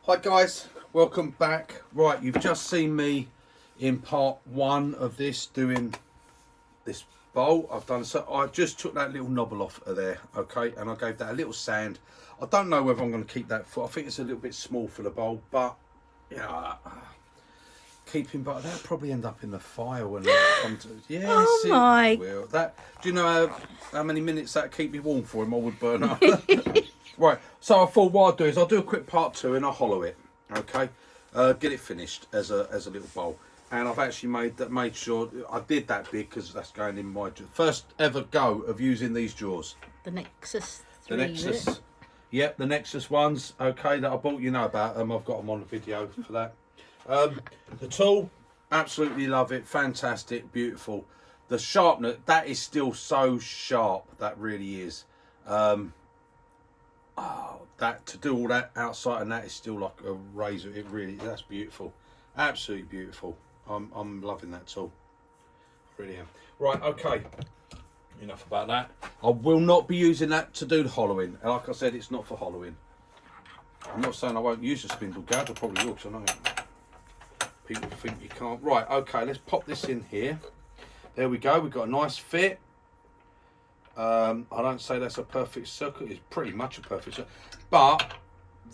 Hi guys, welcome back. Right, you've just seen me in part one of this doing this bowl. I just took that little knobble off of there, okay, and I gave that a little sand. I don't know whether I'm going to keep that foot. I think it's a little bit small for the bowl, but yeah, but that'll probably end up in the fire when it comes to, yes, oh my. It will. That, do you know how many minutes that keep me warm for him? I would burn up. Right, so I thought what I'll do is I'll do a quick part two and I'll hollow it, okay, get it finished as a little bowl. And I've actually made sure I did that big because that's going in my first ever go of using these jaws. The Nexus 3, The Nexus, yep, the Nexus ones, okay, that I bought, you know about them. I've got them on the video for that. The tool, absolutely love it, fantastic, beautiful. The sharpener, that is still so sharp, that really is. That to do all that outside and that is still like a razor. It really, that's beautiful, absolutely beautiful. I'm loving that tool, I really am. Right, okay, enough about that. I will not be using that to do the hollowing, and like I said, it's not for hollowing. I'm not saying I won't use the spindle gouge, I probably will, because I know people think you can't. Right, okay, let's pop this in here. There we go, we've got a nice fit. I don't say that's a perfect circle, it's pretty much a perfect circle, but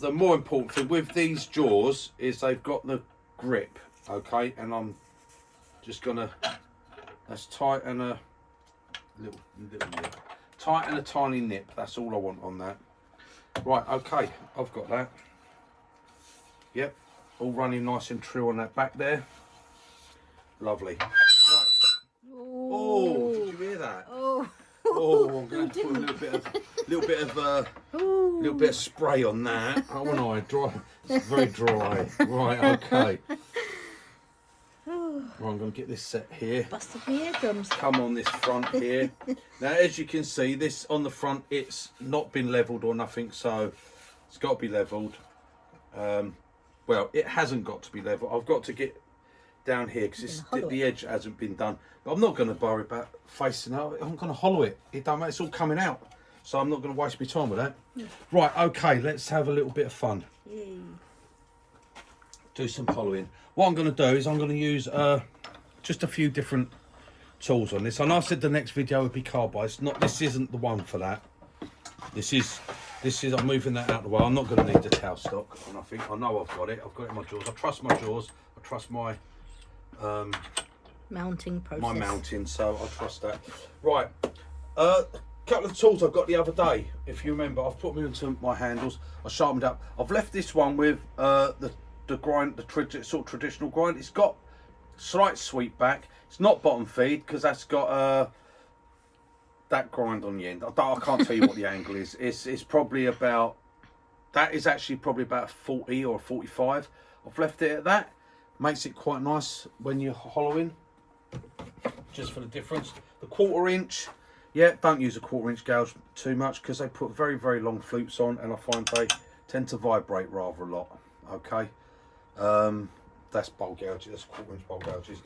the more important thing with these jaws is they've got the grip, okay, and I'm just gonna, let's tighten a little nip, tighten a tiny nip, that's all I want on that. Right, okay, I've got that, yep, all running nice and true on that back there, lovely. Right. Oh, did you hear that? Oh, I'm going to put a little bit of spray on that. Oh, when I dry, it's very dry. Right, okay. Right, I'm going to get this set here. Busted my eardrums. Come on this front here. Now, as you can see, this on the front, it's not been levelled or nothing, so it's got to be levelled. Well, it hasn't got to be levelled. I've got to get down here because the edge hasn't been done, but I'm not going to worry about facing out. I'm going to hollow it. It don't matter, it's all coming out, so I'm not going to waste my time with that. Right, okay, let's have a little bit of fun. Do some hollowing. What I'm going to do is I'm going to use just a few different tools on this. And I said the next video would be carbide. This isn't the one for that. This is I'm moving that out of the way. I'm not going to need the towel stock or nothing. I know I've got it in my jaws. I trust my jaws. I trust my mounting process. My mounting, so I trust that. Right, couple of tools I got the other day. If you remember, I've put them into my handles. I sharpened up. I've left this one with the grind, sort of traditional grind. It's got slight sweep back. It's not bottom feed because that's got that grind on the end. I can't tell you what the angle is. It's probably about, that is actually probably about 40 or 45. I've left it at that. Makes it quite nice when you're hollowing, just for the difference. The 1/4 inch, yeah, don't use a 1/4 inch gouge too much because they put very, very long flutes on and I find they tend to vibrate rather a lot, okay. That's bowl gouges, that's 1/4 inch bowl gouges.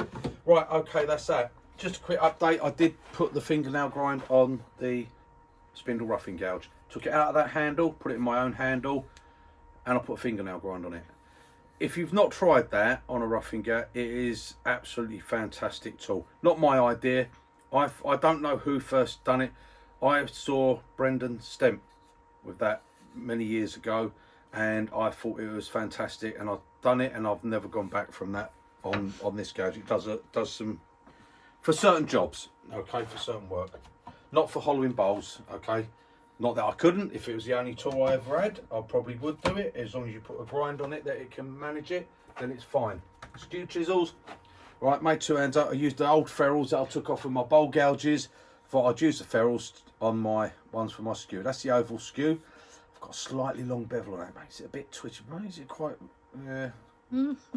Right, okay, that's that. Just a quick update, I did put the fingernail grind on the spindle roughing gouge. Took it out of that handle, put it in my own handle, and I put a fingernail grind on it. If you've not tried that on a roughing gouge, it is absolutely fantastic tool. Not my idea. I don't know who first done it. I saw Brendan Stemp with that many years ago, and I thought it was fantastic. And I've done it, and I've never gone back from that on this gouge. It does some for certain jobs, okay, for certain work, not for hollowing bowls, okay. Not that I couldn't. If it was the only tool I ever had, I probably would do it. As long as you put a grind on it that it can manage it, then it's fine. Skew chisels. Right, made 2 hands up. I used the old ferrules that I took off of my bowl gouges. Thought I'd use the ferrules on my ones for my skew. That's the oval skew. I've got a slightly long bevel on that. Makes it a bit twitchy. Makes it quite,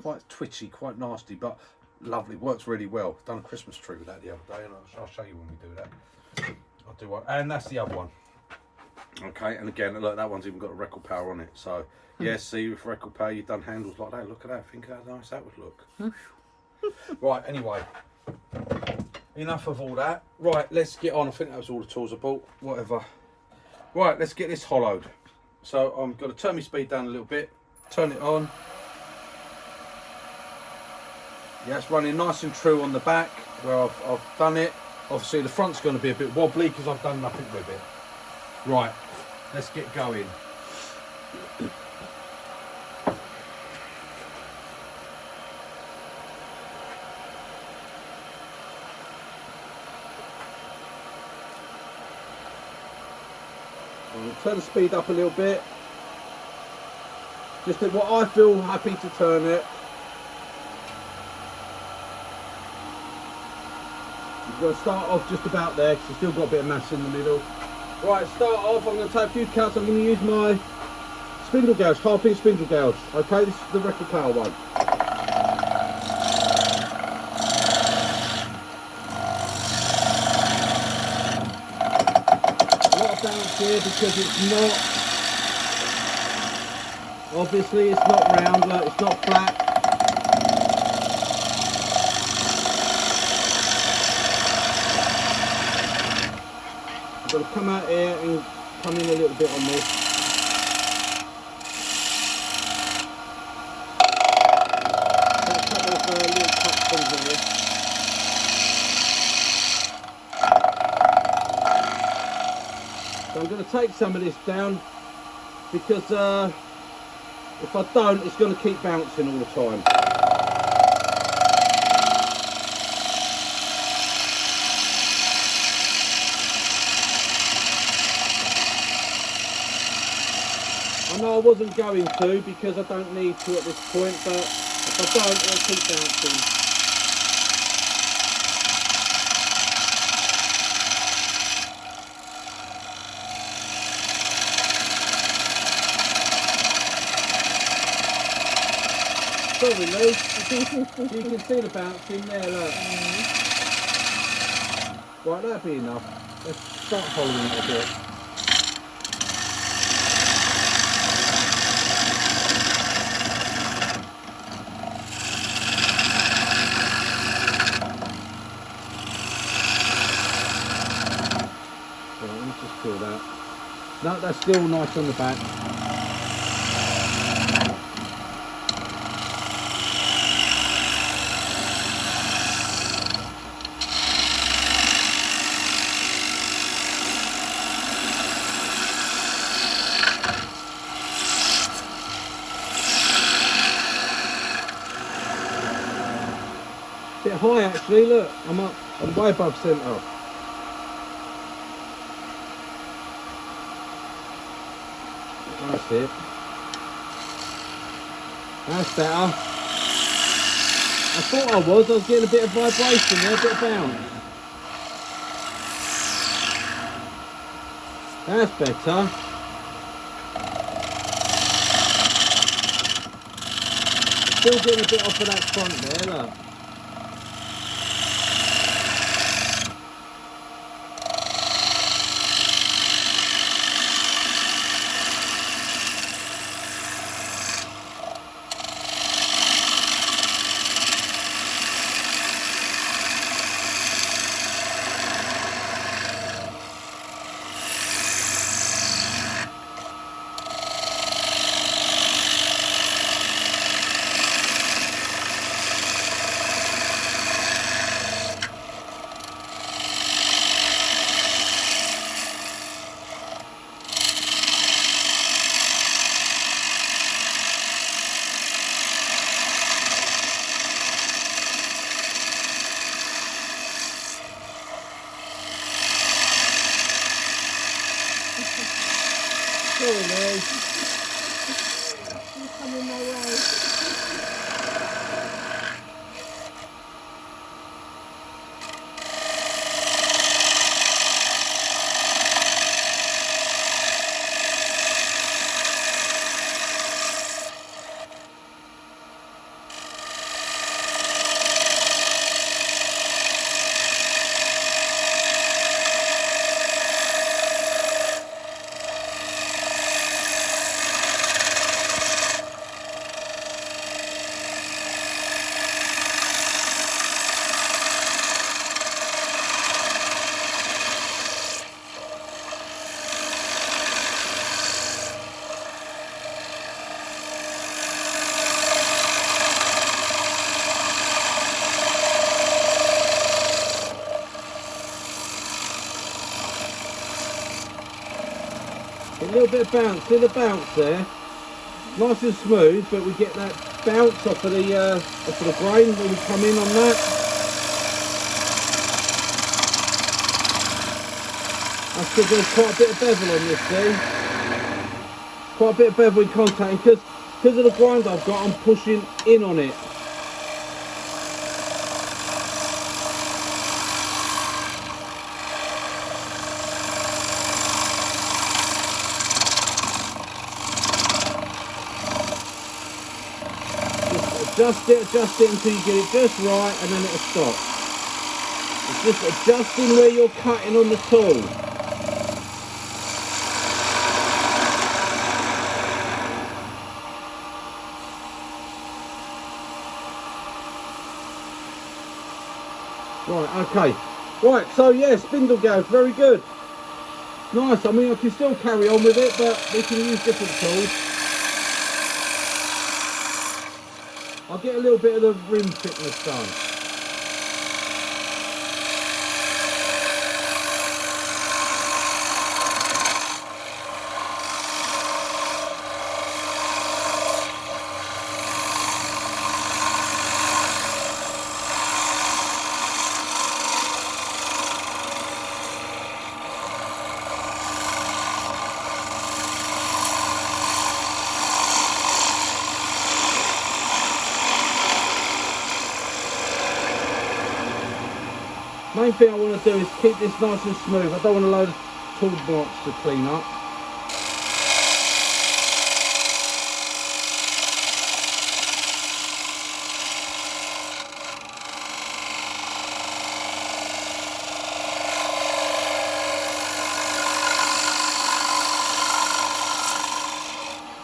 quite twitchy, quite nasty, but lovely. Works really well. Done a Christmas tree with that the other day, and I'll show you when we do that. I'll do one, and that's the other one. Okay, and again, look, that one's even got a record power on it. So, yeah, see, with record power, you've done handles like that. Look at that. Think how nice that would look. Right, anyway, enough of all that. Right, let's get on. I think that was all the tools I bought. Whatever. Right, let's get this hollowed. So, I'm going to turn my speed down a little bit. turn it on. Yeah, it's running nice and true on the back where I've done it. Obviously the front's going to be a bit wobbly because I've done nothing with it. Right, let's get going. I'll turn the speed up a little bit. Just at what I feel happy to turn it. You've got to start off just about there because you've still got a bit of mass in the middle. Right, start off, I'm going to take a few cuts. I'm going to use my spindle gouge, half-inch spindle gouge. Okay, this is the record power one. A lot of bounce here because it's not, obviously it's not round, look, it's not flat. I've got to come out here and come in a little bit on this. Got a couple of little cuts on here. So I'm going to take some of this down because if I don't, it's going to keep bouncing all the time. I know I wasn't going to because I don't need to at this point, but if I don't, it'll keep bouncing. Sorry, Lou. You can see the bouncing there, look. Right, that'll be enough. Let's start following it a bit. That. No, that's still nice on the back. Bit high actually, look, I'm way above centre. That's it. That's better. I thought I was getting a bit of vibration there, a bit of bounce. That's better. Still getting a bit off of that front there, look. little bit of bounce. See the bounce there? Nice and smooth, but we get that bounce off of the grain when we come in on that. That's because there's quite a bit of bevel on this thing. Quite a bit of bevel in contact, because of the grind I've got, I'm pushing in on it. Just adjust it until you get it just right, and then it'll stop. It's just adjusting where you're cutting on the tool. Right, okay. Right, so yeah, spindle gouge, very good. Nice, I mean I can still carry on with it, but we can use different tools. I'll get a little bit of the rim thickness done. Main thing I want to do is keep this nice and smooth. I don't want a load of toolbox to clean up.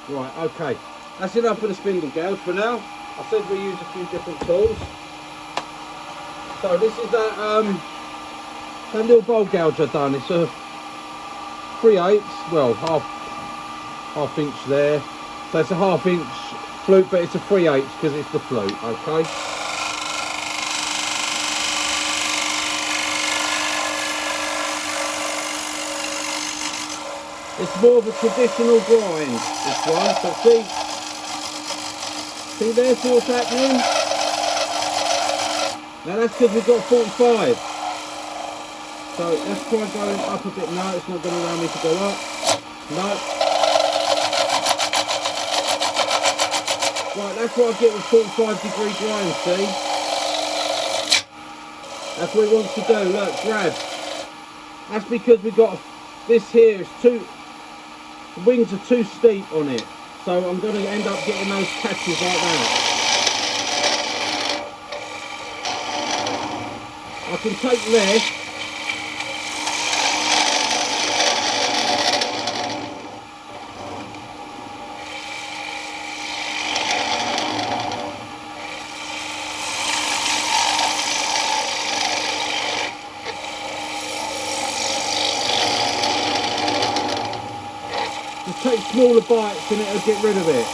Right, okay. That's enough for the spindle gouge for now. I said we use a few different tools. So this is that little bowl gouge I've done. It's a 3/8, well half inch there. So it's a ½ inch flute, but it's a 3/8 because it's the flute, okay? It's more of a traditional grind, this one. So see there, see what's happening? Now that's because we've got 45. So let's try going up a bit. No, it's not going to allow me to go up. No. Right, that's what I get with 45-degree grind, see? That's what it wants to do. Look, grab. That's because we've got this here. The wings are too steep on it. So I'm going to end up getting those catches like that. I can take less. Just take smaller bites and it'll get rid of it.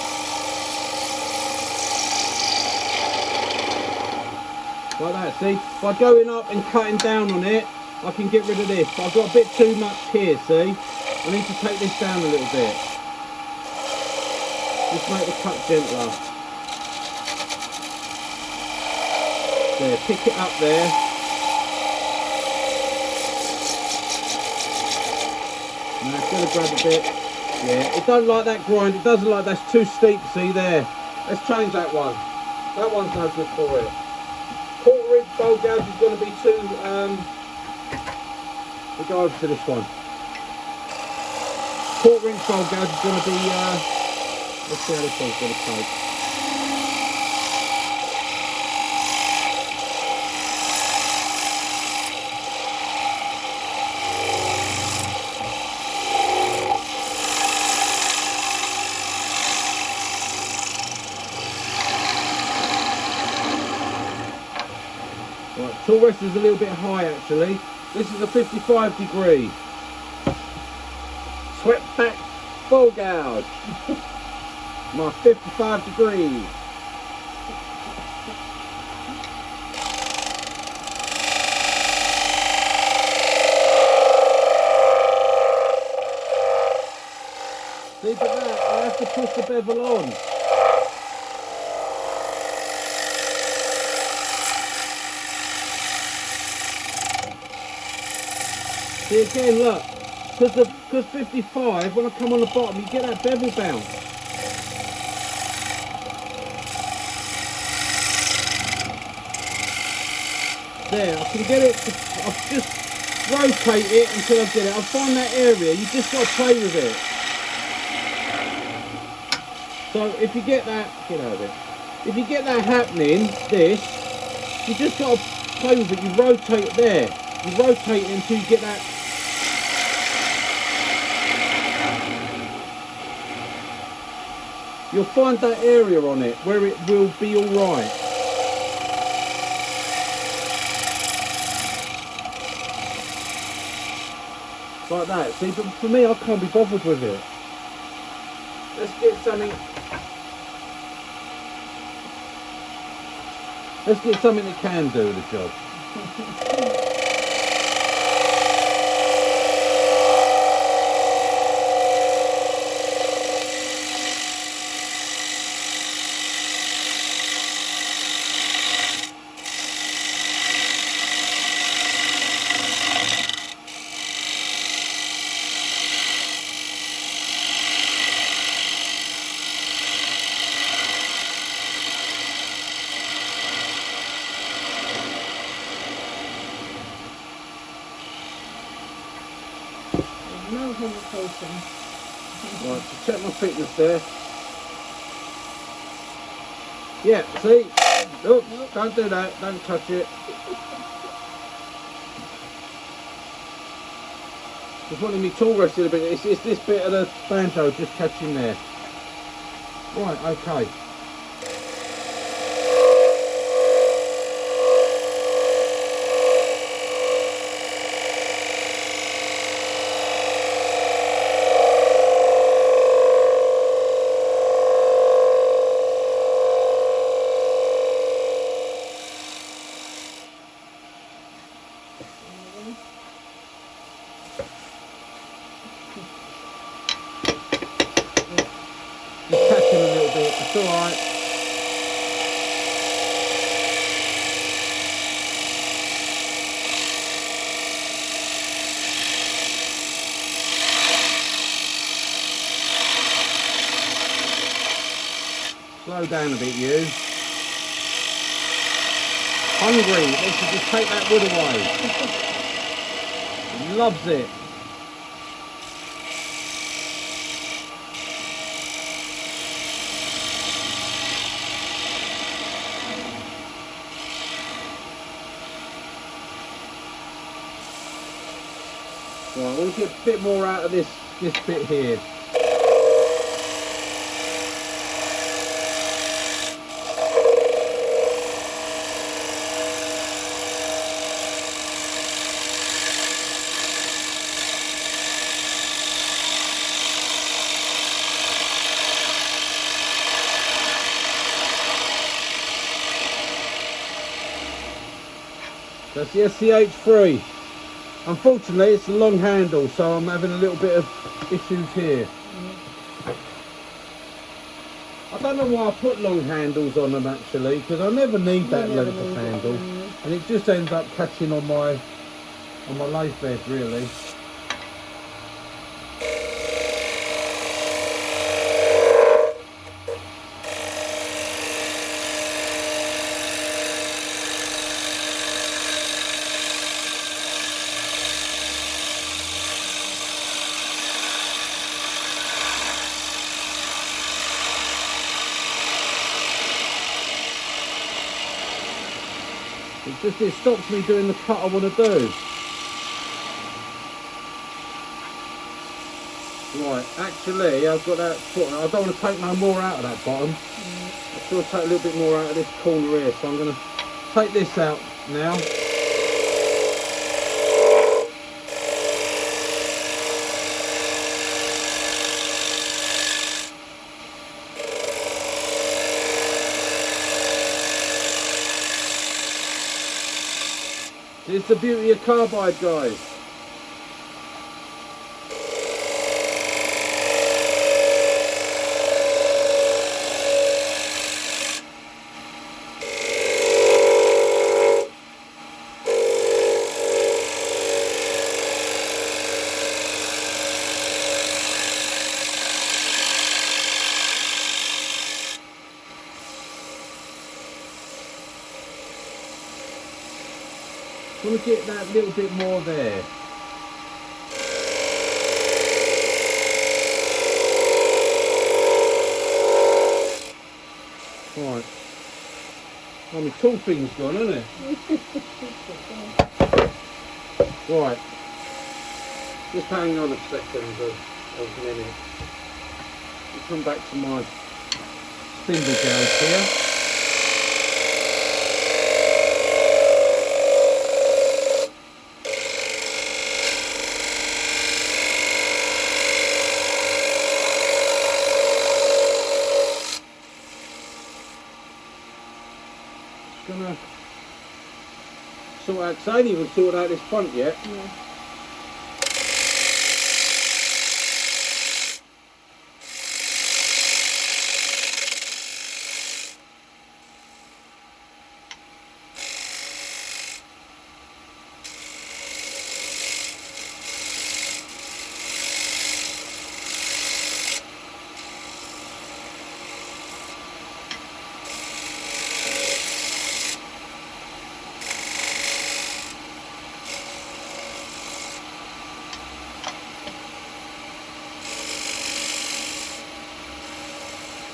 Like that, see? By going up and cutting down on it, I can get rid of this. But I've got a bit too much here, see? I need to take this down a little bit. Just make the cut gentler. There, pick it up there. Now it's going to grab a bit. Yeah, it doesn't like that grind. It doesn't like that's too steep, see there? Let's change that one. That one's no good for it. 1/4 inch bowl gouge is going to be too, we'll go over to this one. 1/4 inch bowl gouge is going to be, let's see how this one's going to take. Right, tool rest is a little bit high actually. This is a 55-degree. Swept back bowl gouge. My 55 degrees. push the bevel on. See again, look, because 55, when I come on the bottom, you get that bevel bounce. There, I can get it, I'll just rotate it until I get it. I'll find that area, you just got to play with it. So if you get that, get out of it. If you get that happening, this, you just got to play with it, you rotate it there. You rotate it until you get that. You'll find that area on it where it will be alright. Like that, see, but for me I can't be bothered with it. Let's get something that can do the job. No hesitation. Right, so check my thickness there. Yeah, see? Oops, don't do that, don't touch it. Just wanting me tool rested a bit. It's this bit of the banjo just catching there. Right, okay. Just catching a little bit, it's alright. Slow down a bit, you. Hungry, they should just take that wood away. He loves it. Right, I want to get a bit more out of this bit here. That's the SCH3. Unfortunately, it's a long handle, so I'm having a little bit of issues here. I don't know why I put long handles on them actually, because I never need that length of handle, and it just ends up catching on my lathe bed really. It stops me doing the cut I want to do. Right, actually I've got that foot. I don't want to take no more out of that bottom. I just want to take a little bit more out of this corner here. So I'm going to take this out now. It's the beauty of carbide, guys. want to get that little bit more there. Right. Well, my tool thing's gone, isn't it? Right. Just hang on a second, a minute. I'll come back to my spindle gouge here. Gonna sort out, because I ain't even sorted out this front yet. Yeah.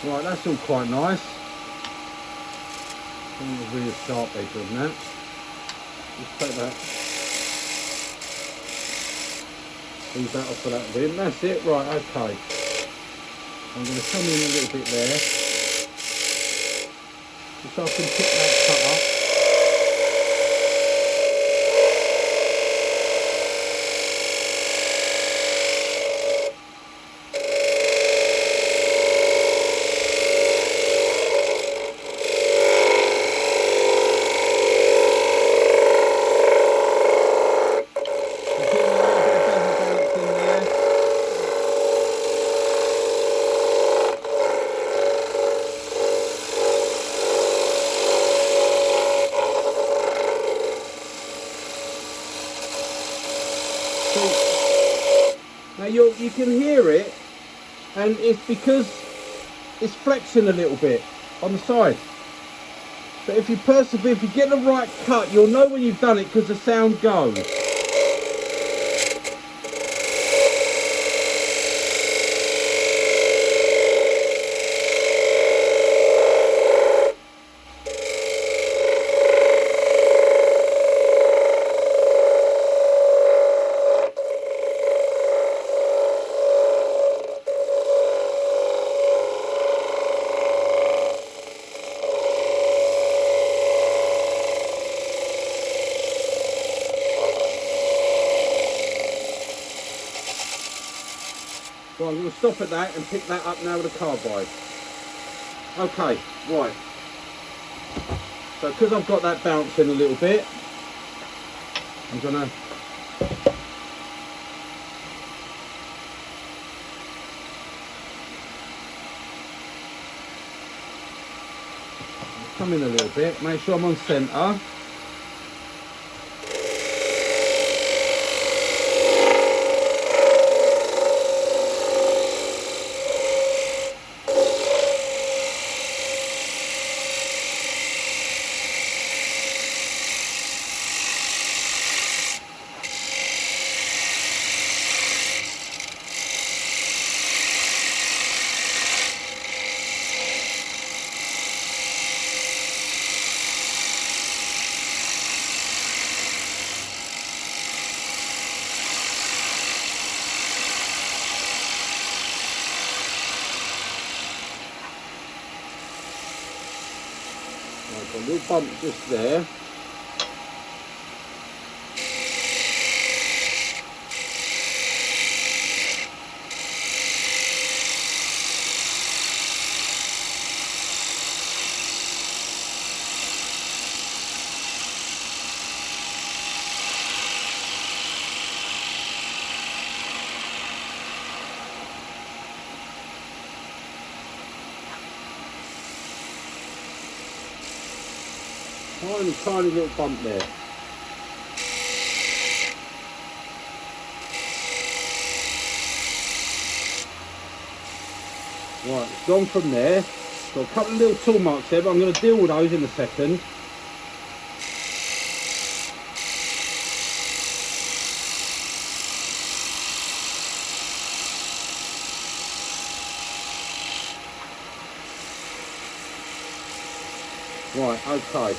Right, that's all quite nice. I'm a really sharp edge on that. Just take that. Leave that off of that bin. That's it. Right, okay. I'm going to come in a little bit there. Just so I can pick that cut up. Now you can hear it, and it's because it's flexing a little bit on the side. But if you persevere, if you get the right cut, you'll know when you've done it because the sound goes. Well, I'm going to stop at that and pick that up now with a carbide. Okay, right. So because I've got that bouncing a little bit, I'm going to come in a little bit, make sure I'm on centre. A little bump just there. Tiny little bump there. Right, it's gone from there. Got a couple of little tool marks there, but I'm going to deal with those in a second. Right, okay.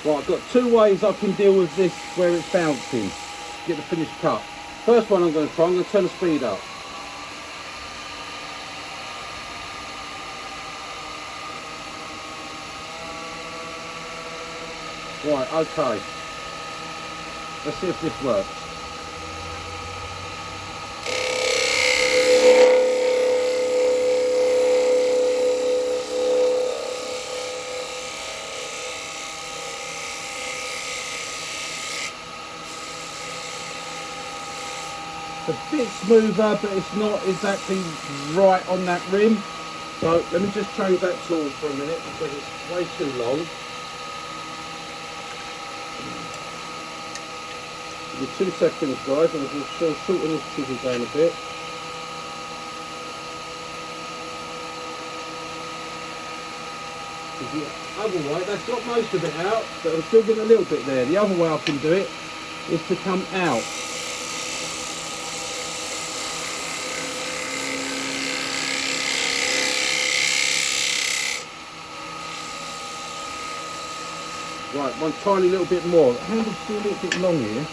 Right, I've got two ways I can deal with this where it's bouncing. Get the finished cut. First one I'm going to turn the speed up. Right, okay. Let's see if this works. It's a bit smoother, but it's not exactly right on that rim. So let me just change that tool for a minute because it's way too long. Give me 2 seconds, guys, and we'll shorten this chisel down a bit. The other way, that's got most of it out, but I'm still getting a little bit there. The other way I can do it is to come out. Right, one tiny little bit more. The handle's still a little bit long here.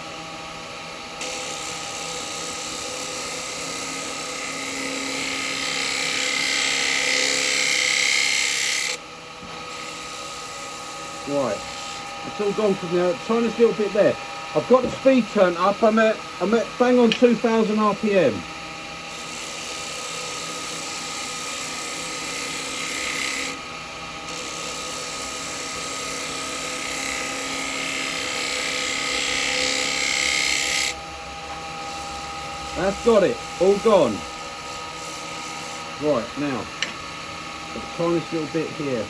Right, it's all gone from there. Tiniest little bit there. I've got the speed turned up. I'm at bang on 2,000 RPM. That's got it, all gone. Right, now, the tiniest little bit here.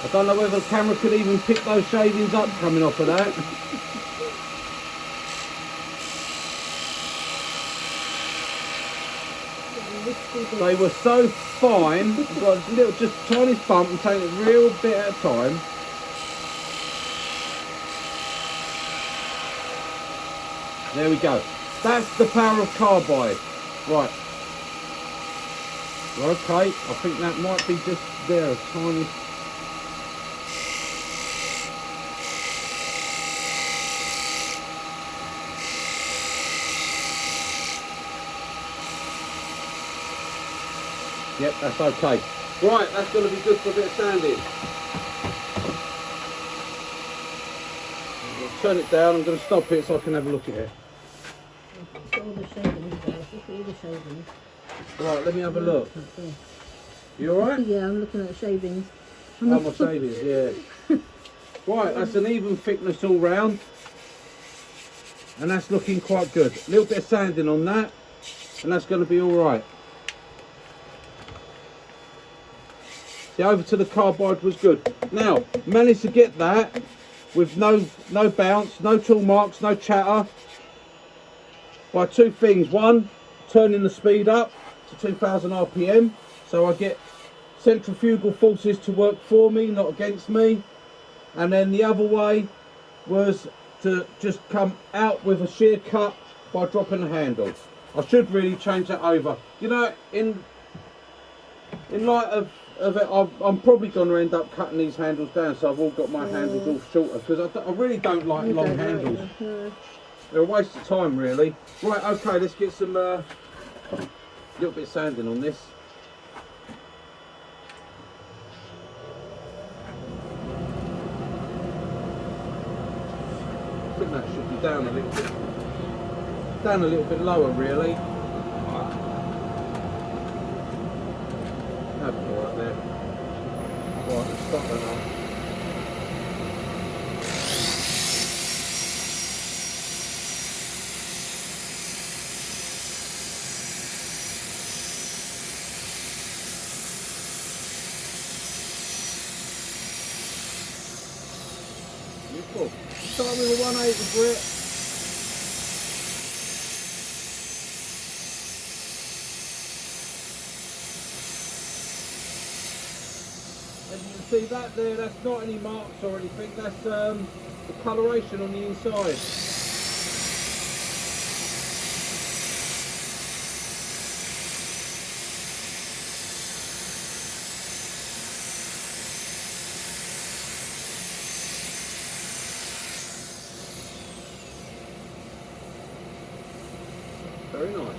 I don't know whether the camera could even pick those shavings up coming off of that. They were so fine. I've got a little, just tiniest bump and take it a real bit at a time. There we go. That's the power of carbide. Right. Okay, I think that might be just there, a tiny. Yep, that's okay. Right, that's going to be good for a bit of sanding. I'll turn it down, I'm going to stop it so I can have a look at it. Look at all the shavings, guys. Look at all the shavings. Right, let me have a look. You alright? Yeah, I'm looking at shavings. Oh, my shavings, yeah. Right, that's an even thickness all round. And that's looking quite good. A little bit of sanding on that, and that's going to be alright. The over to the carbide was good. Now, managed to get that with no bounce, no tool marks, no chatter, by two things. One, turning the speed up to 2,000 RPM, so I get centrifugal forces to work for me, not against me. And then the other way was to just come out with a shear cut by dropping the handle. I should really change that over. You know, in light of it, I'm probably going to end up cutting these handles down, so I've all got my handles all shorter, because I really don't like long handles. They're a waste of time, really. Right, okay, let's get some little bit of sanding on this. I think that should be down a little bit lower, really. That'd be all right there. Right, let's stop that now. Beautiful. Start with a 180 grit. And you can see that there, that's not any marks or anything, that's the coloration on the inside. Very nice.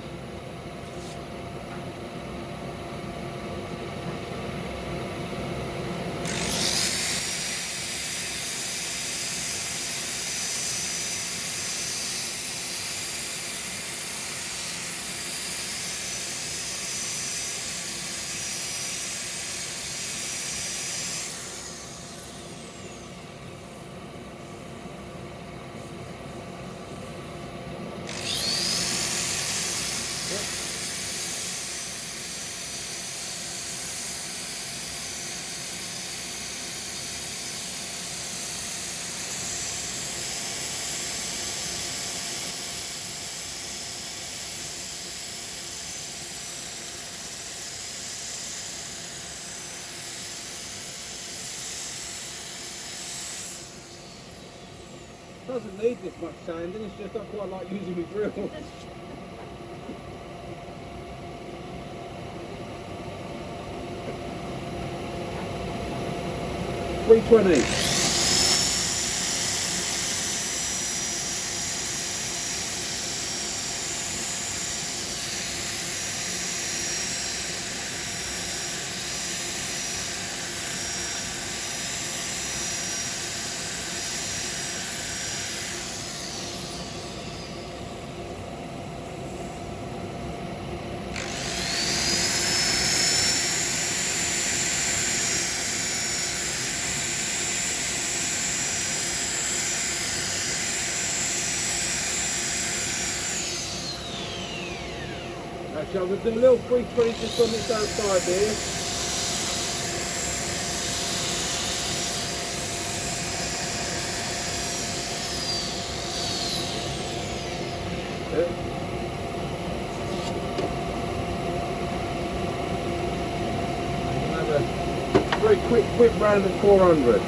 Doesn't need this much sanding, it's just I quite like using my drill. 320. Actually, I'm going to do a little 320 just on this outside here. Have a very quick whip round at 400.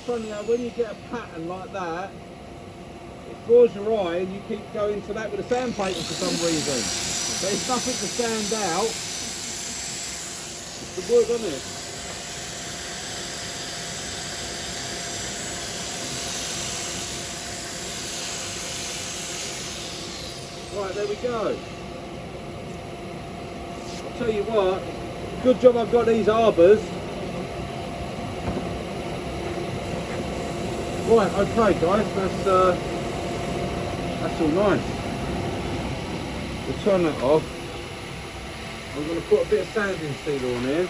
Funny how when you get a pattern like that, it draws your eye and you keep going to that with a sandpaper for some reason. But it's nothing to stand out. It's the wood, isn't it? Right, there we go. I'll tell you what, good job I've got these arbors. Right, okay guys, that's all nice. We'll turn that off. I'm going to put a bit of sanding sealer on here.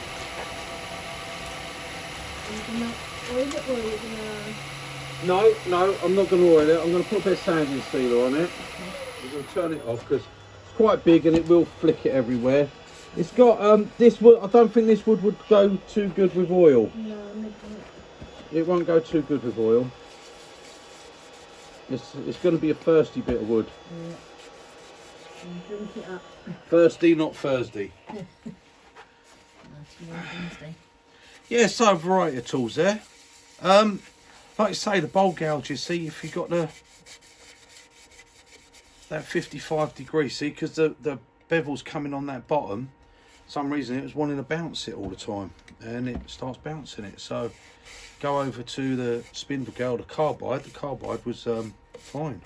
No, I'm not going to oil it. I'm going to put a bit of sanding sealer on it. We're going to turn it off because it's quite big and it will flick it everywhere. It's got this wood. I don't think this wood would go too good with oil. No, it won't go too good with oil. It's going to be a thirsty bit of wood. Yeah. Drink it up. Thirsty, not Thursday. Yeah, so a variety of tools there. Like I say, the bowl gouge, you see, if you got that 55 degrees, see, because the bevel's coming on that bottom, for some reason it was wanting to bounce it all the time, and it starts bouncing it. So go over to the Spindle Gouge, the carbide was fine.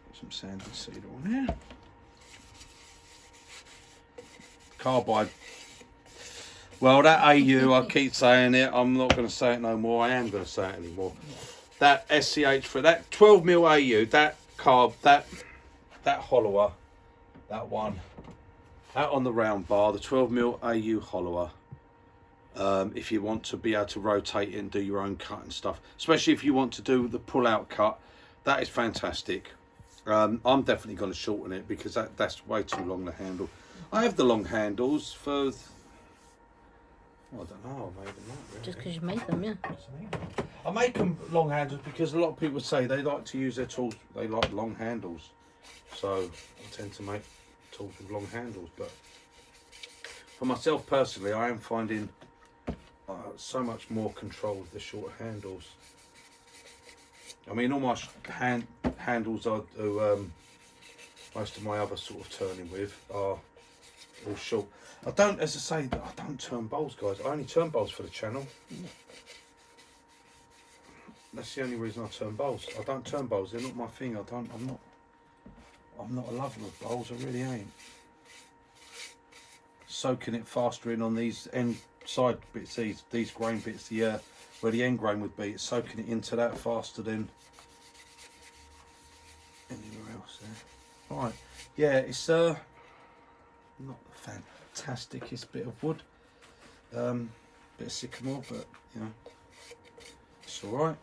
Put some sanding sealer on here. Carbide. Well, that AU, I keep saying it. I'm not going to say it no more. I am going to say it anymore. That SCH for that 12mm AU, that hollower, that one, that on the round bar, the 12mm AU hollower. If you want to be able to rotate it and do your own cut and stuff, especially if you want to do the pull-out cut, that is fantastic. I'm definitely going to shorten it because that's way too long, the handle. I have the long handles for, I don't know, I made them up really. Just because you made them, yeah. I make them long handles because a lot of people say they like to use their tools, they like long handles. So I tend to make tools with long handles. But for myself personally, I am finding so much more control with the short handles. I mean, all my handles I do, most of my other sort of turning with are all short. I don't, as I say, I don't turn bowls, guys. I only turn bowls for the channel. That's the only reason I turn bowls. I don't turn bowls. They're not my thing. I'm not a lover of bowls. I really ain't. Soaking it faster in on these end side bits, these grain bits, where the end grain would be. It's soaking it into that faster than anywhere else there. Right. Yeah, it's not the fantasticest bit of wood. Bit of sycamore, but you know, it's all right.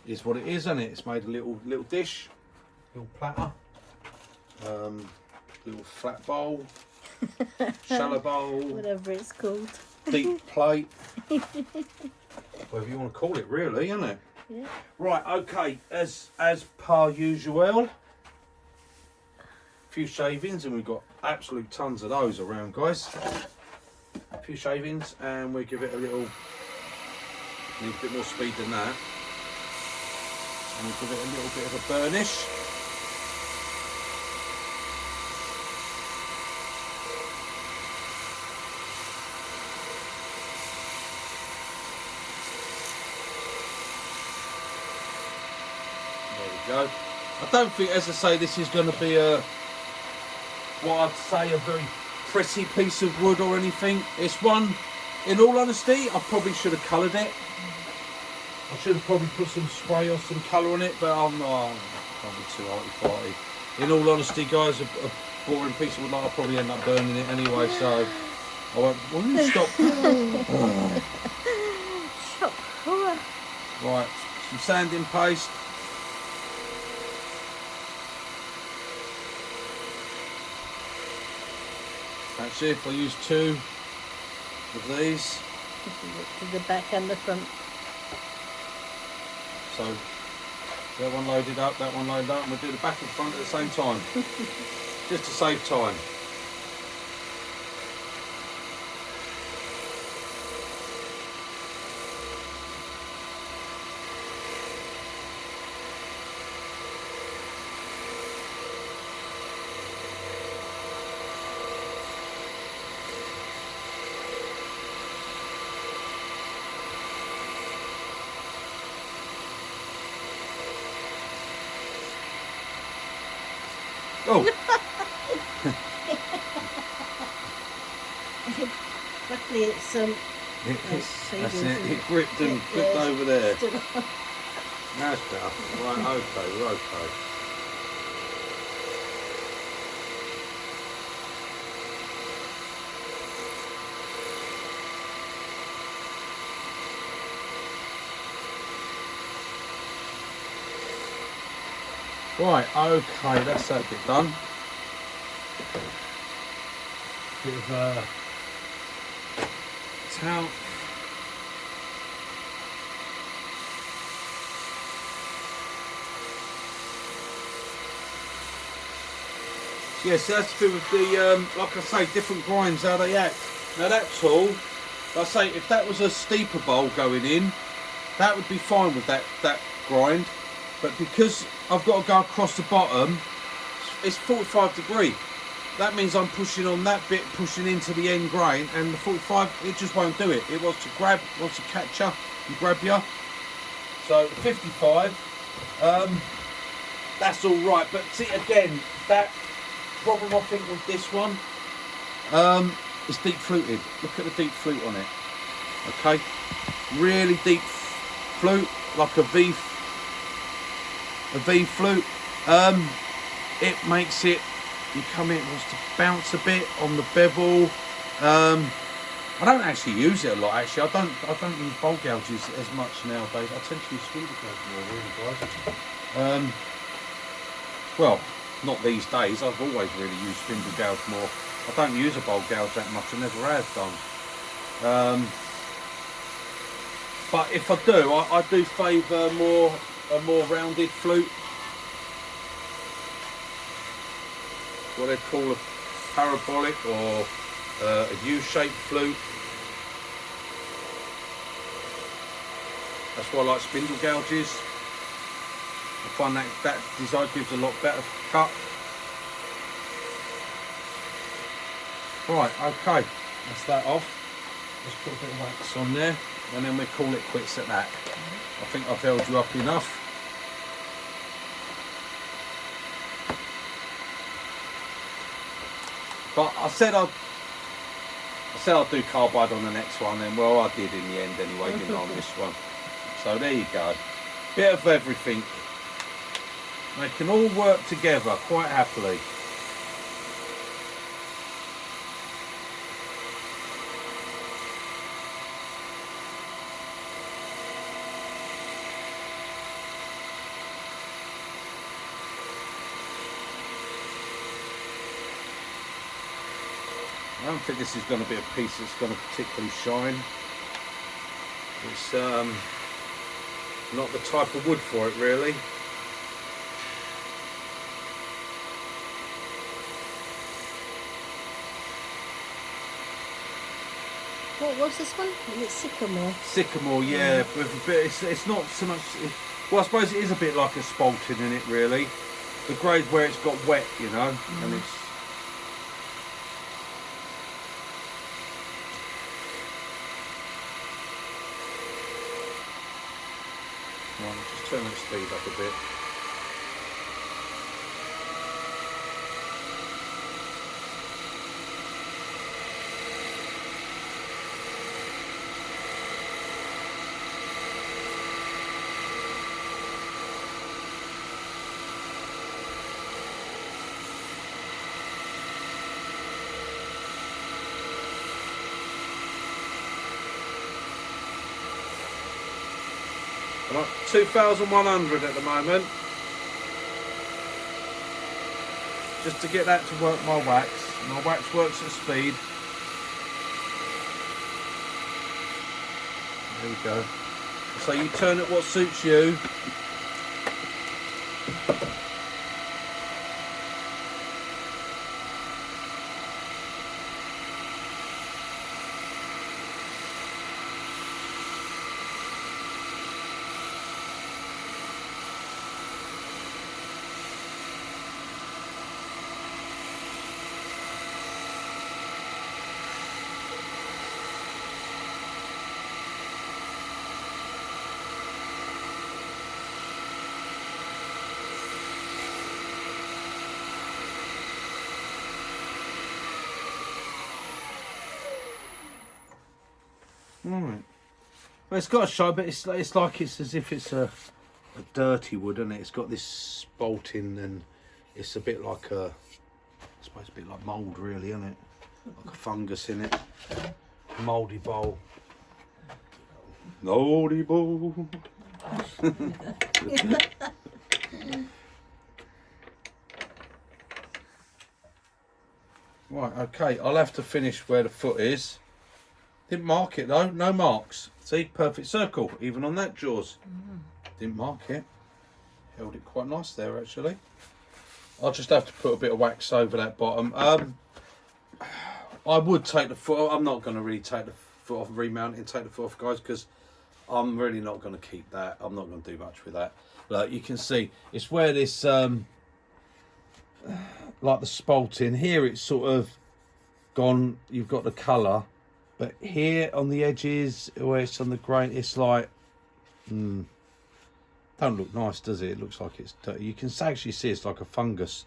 It is what it is, isn't it? It's made a little dish, little platter, little flat bowl, shallow bowl, Whatever it's called. deep plate, whatever you want to call it, really, isn't it? Yeah. Right. Okay. As per usual. Few shavings, and we've got absolute tons of those around, guys. A few shavings, and we give it a little, need a bit more speed than that, and we give it a little bit of a burnish. There we go. I don't think, as I say, this is going to be what I'd say a very pretty piece of wood or anything. It's one, in all honesty, I probably should have coloured it. I should have probably put some spray or some colour on it, but I'm not, probably too arty-farty. In all honesty, guys, a boring piece of wood, like, I'll probably end up burning it anyway, so I won't. Will you stop? Shock. Right, some sanding paste. Actually, if I use 2 of these. To the back and the front. So that one loaded up, that one loaded up, and we'll do the back and front at the same time. Just to save time. Oh! Luckily it's That's it, it gripped and flipped over there. That's better. Right, okay, we're okay. Right, okay, that's that bit done. Bit of towel. Yes, that's to do with the, like I say, different grinds, how they act. Now that tool, like I say, if that was a steeper bowl going in, that would be fine with that grind. But because I've got to go across the bottom, it's 45 degree. That means I'm pushing on that bit, pushing into the end grain, and the 45, it just won't do it. It wants to grab, wants to catch you and grab you. So 55, that's all right. But see, again, that problem I think with this one, it's deep fluted. Look at the deep flute on it. Okay, really deep flute, like a V flute. It makes it, you come in, it wants to bounce a bit on the bevel. I don't actually use it a lot, actually. I don't use bowl gouges as much nowadays. I tend to use Spindle Gouge more, really, guys. well, not these days. I've always really used spindle gouge more. I don't use a bowl gouge that much. I never have done. But if I do, I do favour a more rounded flute. What they call a parabolic or a U-shaped flute. That's why I like spindle gouges. I find that design gives a lot better cut. Right, okay, that's that off. Let's put a bit of wax on there, and then we call it quits at that. I think I've held you up enough. But I said I'd do carbide on the next one, and well, I did in the end anyway, didn't I, on this one. So there you go. Bit of everything. They can all work together quite happily. I don't think this is going to be a piece that's going to particularly shine. It's not the type of wood for it, really. What was this one? Is it sycamore? Sycamore, yeah. With a bit, it's not so much. Well, I suppose it is a bit like a spalting in it, really. The grade where it's got wet, you know, and it's. Right, just turn that speed up a bit. Right, 2,100 at the moment. Just to get that to work my wax. My wax works at speed. There we go. So you turn it what suits you. Right. Well, it's got a shine, but it's like it's as if it's a dirty wood, isn't it? It's got this spalting, and it's a bit like I suppose a bit like mould, really, isn't it? Like a fungus in it. Mouldy bowl. Mouldy bowl. Right, okay, I'll have to finish where the foot is. Didn't mark it though, no marks. See, perfect circle, even on that jaws. Didn't mark it. Held it quite nice there, actually. I'll just have to put a bit of wax over that bottom. I would take the foot off. I'm not going to really take the foot off, remount it and take the foot off, guys, because I'm really not going to keep that. I'm not going to do much with that. But you can see, it's where this, like the spalting, here it's sort of gone, you've got the colour. But here on the edges, where it's on the grain, it's like, don't look nice, does it? It looks like it's dirty. You can actually see it's like a fungus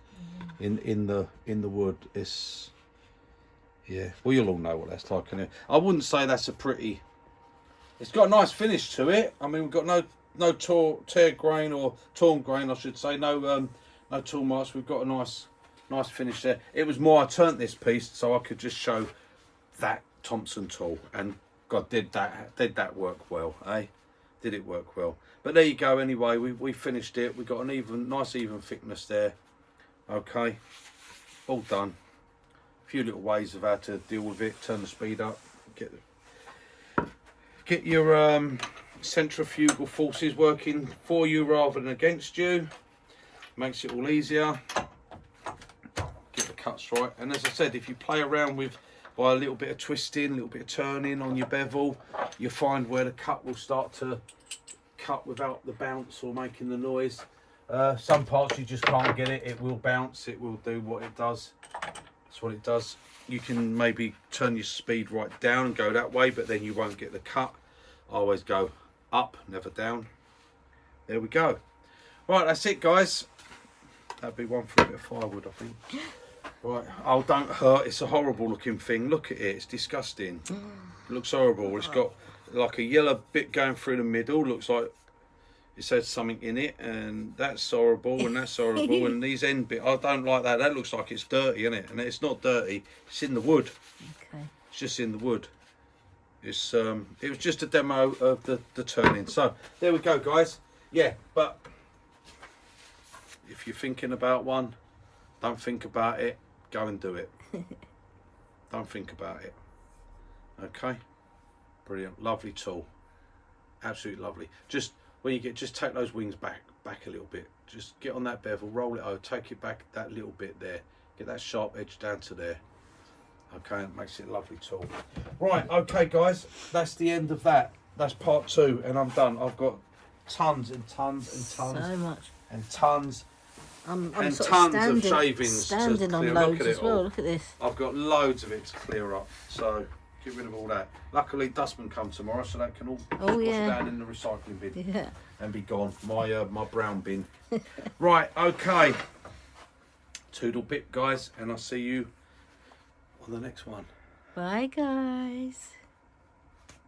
in the wood. It's, yeah. Well, you'll all know what that's like. And I wouldn't say that's a pretty. It's got a nice finish to it. I mean, we've got no tear grain or torn grain, I should say. No tool marks. We've got a nice finish there. It was more I turned this piece so I could just show that Thompson tool, and God, did that work well, eh? Did it work well? But there you go. Anyway, we finished it. We got an nice even thickness there. Okay, all done. A few little ways of how to deal with it. Turn the speed up. Get your centrifugal forces working for you rather than against you. Makes it all easier. Get the cuts right. And as I said, if you play around with by a little bit of twisting, a little bit of turning on your bevel, you'll find where the cut will start to cut without the bounce or making the noise. Some parts you just can't get it. It will bounce. It will do what it does. That's what it does. You can maybe turn your speed right down and go that way, but then you won't get the cut. I always go up, never down. There we go. Right, that's it, guys. That'd be one for a bit of firewood, I think. Right. Oh, don't hurt. It's a horrible looking thing. Look at it. It's disgusting. It looks horrible. It's got like a yellow bit going through the middle. Looks like it says something in it, and that's horrible, and that's horrible, and these end bit. I don't like that. That looks like it's dirty, isn't it? And it's not dirty. It's in the wood. Okay. It's just in the wood. It's it was just a demo of the turning. So there we go, guys. Yeah, but if you're thinking about one, don't think about it. Go and do it. Don't think about it. Okay. Brilliant. Lovely tool. Absolutely lovely. Just when you get, just take those wings back a little bit. Just get on that bevel, roll it over, take it back that little bit there. Get that sharp edge down to there. Okay, it makes it a lovely tool. Right, okay guys, that's the end of that. That's part 2 and I'm done. I've got tons and tons and tons. So much. And tons. I'm and sort tons of shavings standing to on clear. loads Look at as it well. all. Look at this. I've got loads of it to clear up, so get rid of all that. Luckily, dustmen come tomorrow, so that can all wash down in the recycling bin and be gone. My brown bin. Right, okay. Toodle bit, guys, and I'll see you on the next one. Bye, guys.